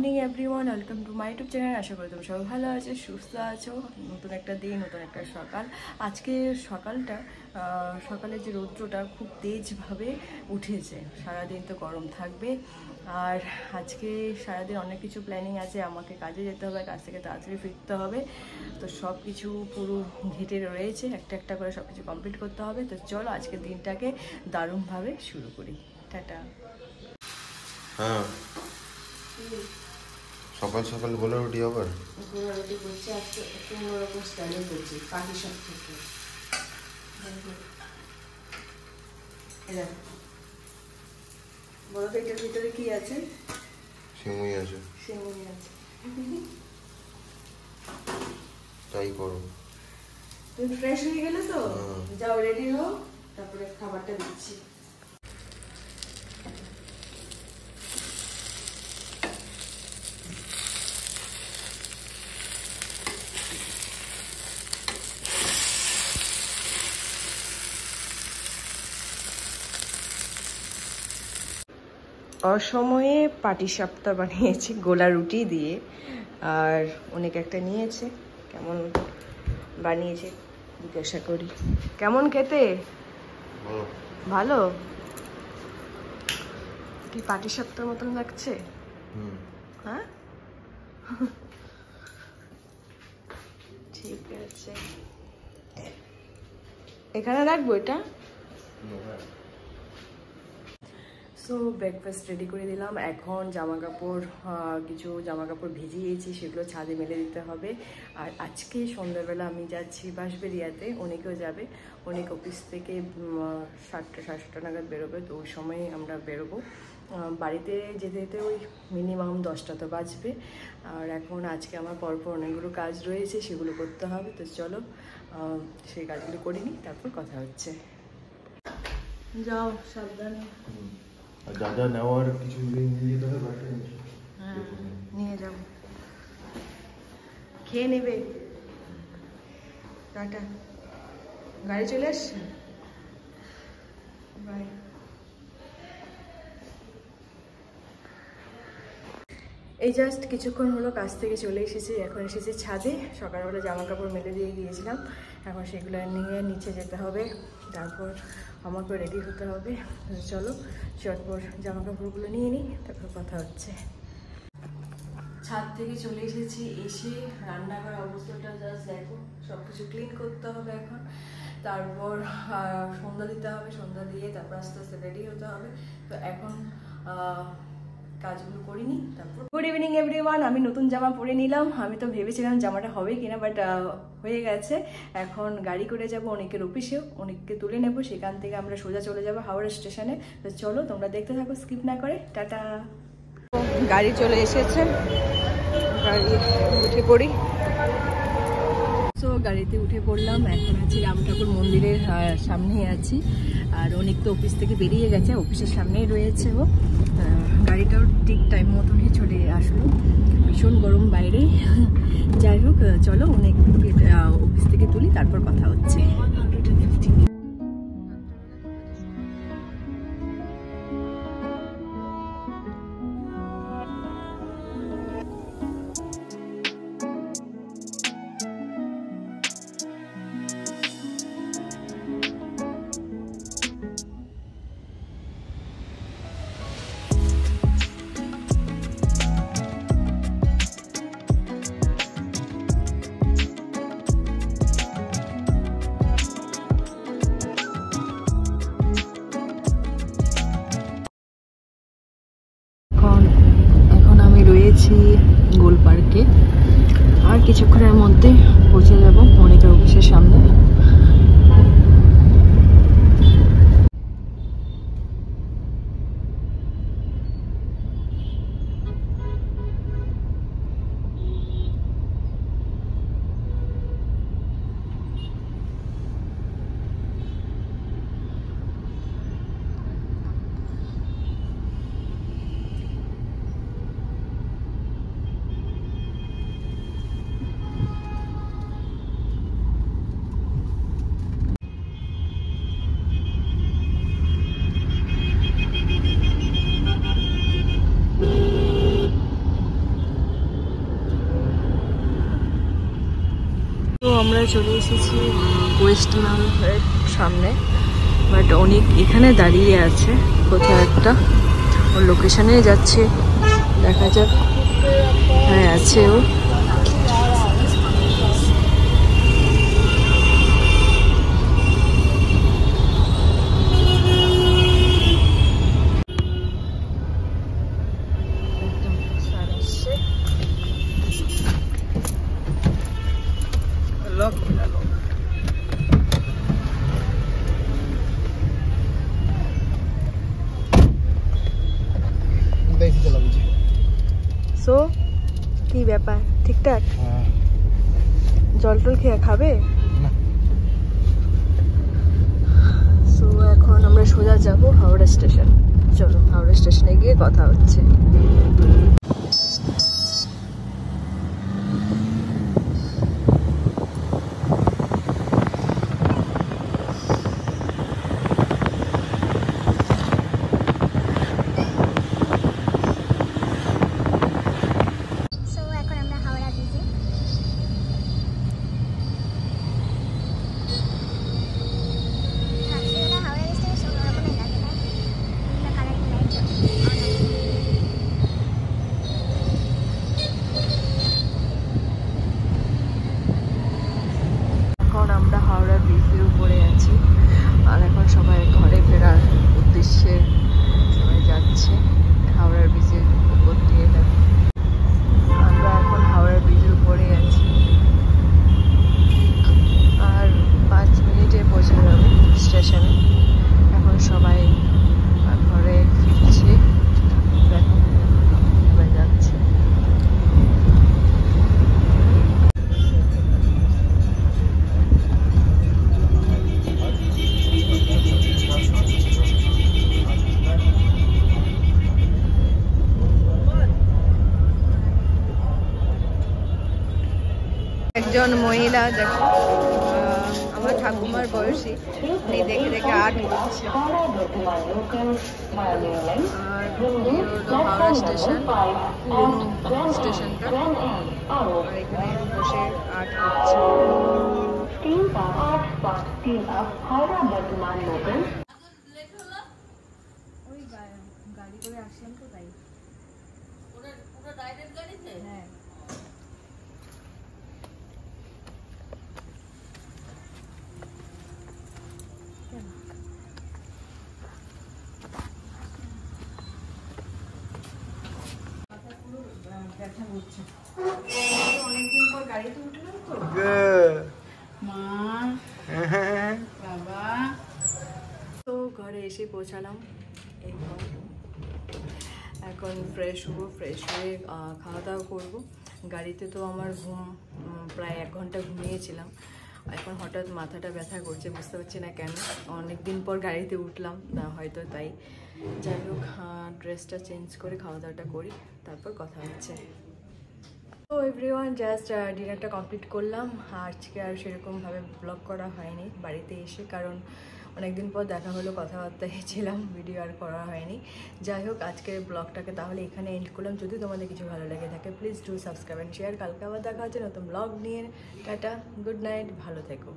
Morning everyone, welcome to my YouTube channel. আশা করি তুমি সবাই ভালো আছো, সুস্থ আছো। নতুন একটা দিন, নতুন একটা সকাল। আজকে সকালে যে রৌদ্রটা খুব তেজভাবে উঠেছে। সারাদিন তো গরম থাকবে, আর আজকে সারাদিন অনেক কিছু প্ল্যানিং আছে। আমাকে কাজে যেতে হবে, কাজ থেকে তাড়াতাড়ি ফিরতে হবে। তো সব কিছু পুরো ঘেটে রয়েছে, একটা একটা করে সব কিছু কমপ্লিট করতে হবে। তো চলো আজকের দিনটাকে দারুণভাবে শুরু করি। টাটা। হ্যাঁ, সকাল সকাল গোলা রুটি আবার গোলা রুটি করছি। আজকে একটু অন্যরকম স্টাইলে করছি, পাটি সাপ থেকে। বলো তো এটার ভিতরে কি আছে? সিমুই আছে। সিমুই আছে। তাই করো। তুমি ফ্রেশ হয়ে গেলে তো যাও, রেডি হও, তারপরে খাবারটা দিচ্ছি। অসময়ে পাটিসাপটা বানিয়েছি গোলা রুটি দিয়ে, আর অনেক একটা নিয়েছে। কেমন বানিয়েছে জিজ্ঞাসা করি। কেমন খেতে? ভালো? কি পাটিসাপটার মতন লাগছে? হ্যাঁ, ঠিক আছে। এখানে রাখবো এটা। সো ব্রেকফাস্ট রেডি করে দিলাম। এখন কিছু জামা কাপড় ভিজিয়েছি, সেগুলো ছাদে মেলে দিতে হবে। আর আজকে সন্ধ্যাবেলা আমি যাচ্ছি বাঁশবেড়িয়াতে, অনেকেও যাবে। অনেক অফিস থেকে 7টা নাগাদ বেরোবে, তো ওই সময় আমরা বেরোবো। বাড়িতে যেতে যেতে ওই মিনিমাম 10টা তো বাজবে। আর এখন আজকে আমার পরপর অনেকগুলো কাজ রয়েছে, সেগুলো করতে হবে। তো চলো সেই কাজগুলো করে নিই, তারপর কথা হচ্ছে। যাও সাবধানে। আর যা যা নেওয়ার কিছু নিয়ে যেতে হবে। হ্যাঁ, নিয়ে যাবো। খেয়ে নেবে। টাটা। গাড়ি চলে আসছে। বাই। এই জাস্ট কিছুক্ষণ হলো কাজ থেকে চলে এসেছি। এখন এসেছি ছাদে। সকালবেলা জামা কাপড় মেলে দিয়ে গিয়েছিলাম, এখন সেগুলো নিয়ে নিচে যেতে হবে। তারপর আমাকে রেডি হতে হবে। চলো চটপট জামা কাপড়গুলো নিয়ে নিই, তারপর কথা হচ্ছে। ছাদ থেকে চলে এসেছি। এসে রান্নাঘর অবস্থাটা জাস্ট দেখো, সব কিছু ক্লিন করতে হবে এখন। তারপর সন্ধ্যা দিতে হবে, সন্ধ্যা দিয়ে তারপর আস্তে আস্তে রেডি হতে হবে। তো এখন কাজগুলো করিনি। তারপর গুড ইভিনিং এভরিওয়ান। আমি নতুন জামা পরে নিলাম। আমি তো ভেবেছিলাম জামাটা হবে কিনা, বাট হয়ে গেছে। এখন গাড়ি করে যাব অনেকের অফিসেও, অনেককে তুলে নেব। সেখান থেকে আমরা সোজা চলে যাব হাওড়া স্টেশনে। তো চলো তোমরা দেখতে থাকো, স্কিপ না করে। টাটা। গাড়ি চলে এসেছে, গাড়ি উঠে পড়ি। তো গাড়িতে উঠে পড়লাম। এখন আছি রাম ঠাকুর মন্দিরের সামনেই আছি। আর অনেক তো অফিস থেকে বেরিয়ে গেছে, অফিসের সামনেই রয়েছে ও। গাড়িটাও ঠিক টাইম মতনই চলে আসলো। ভীষণ গরম বাইরে। যাই হোক, চলো অনেক অফিস থেকে তুলি, তারপর কথা হচ্ছে। চলে এসেছি ওয়েস্ট বেঙ্গলের সামনে, বাট অনেক এখানে দাঁড়িয়ে আছে কোথাও একটা, ওর লোকেশনে যাচ্ছে, দেখা যাক। হ্যাঁ আছে ও। সো কি ব্যাপার, ঠিকঠাক? জল টল খেয়ে খাবে? সো এখন আমরা সোজা যাব হাওড়া স্টেশন। চলো হাওড়া স্টেশনে গিয়ে কথা হচ্ছে। একজন মহিলা, দেখো আমার ঠাকুমার বয়সী, উনি দেখে দেখে আর্ট করছে। আর হাওড়া স্টেশন, স্টেশনটা, আর এখানে বসে আর্ট করছে। ওই গাড়ি করে আসছেন তো, তাই হ্যাঁ। অনেকদিন পর গাড়িতে উঠলাম তো, মা বাবা। তো ঘরে এসে পৌঁছালাম, এখন ফ্রেশ হবো, ফ্রেশ হয়ে খাওয়া দাওয়া করবো। গাড়িতে তো আমার ঘুম প্রায় 1 ঘন্টা ঘুমিয়েছিলাম, এখন হঠাৎ মাথাটা ব্যথা করছে, বুঝতে পারছি না কেন। অনেকদিন পর গাড়িতে উঠলাম না, হয়তো তাই। যাই হোক, ড্রেসটা চেঞ্জ করে খাওয়া দাওয়াটা করি, তারপর কথা হচ্ছে। তো এভরিওয়ান, জাস্ট ডিনারটা কমপ্লিট করলাম। আজকে আর সেরকমভাবে ব্লগ করা হয়নি বাড়িতে এসে, কারণ অনেকদিন পর দেখা হলো, কথাবার্তা ছিলাম, ভিডিও আর করা হয়নি। যাই হোক, আজকের ব্লগটাকে তাহলে এখানে এন্ড করলাম। যদি তোমাদের কিছু ভালো লেগে থাকে please do subscribe and share. কালকে আবার দেখা হচ্ছে নতুন ব্লগ নিয়ে। টাটা, গুড নাইট, ভালো থেকো।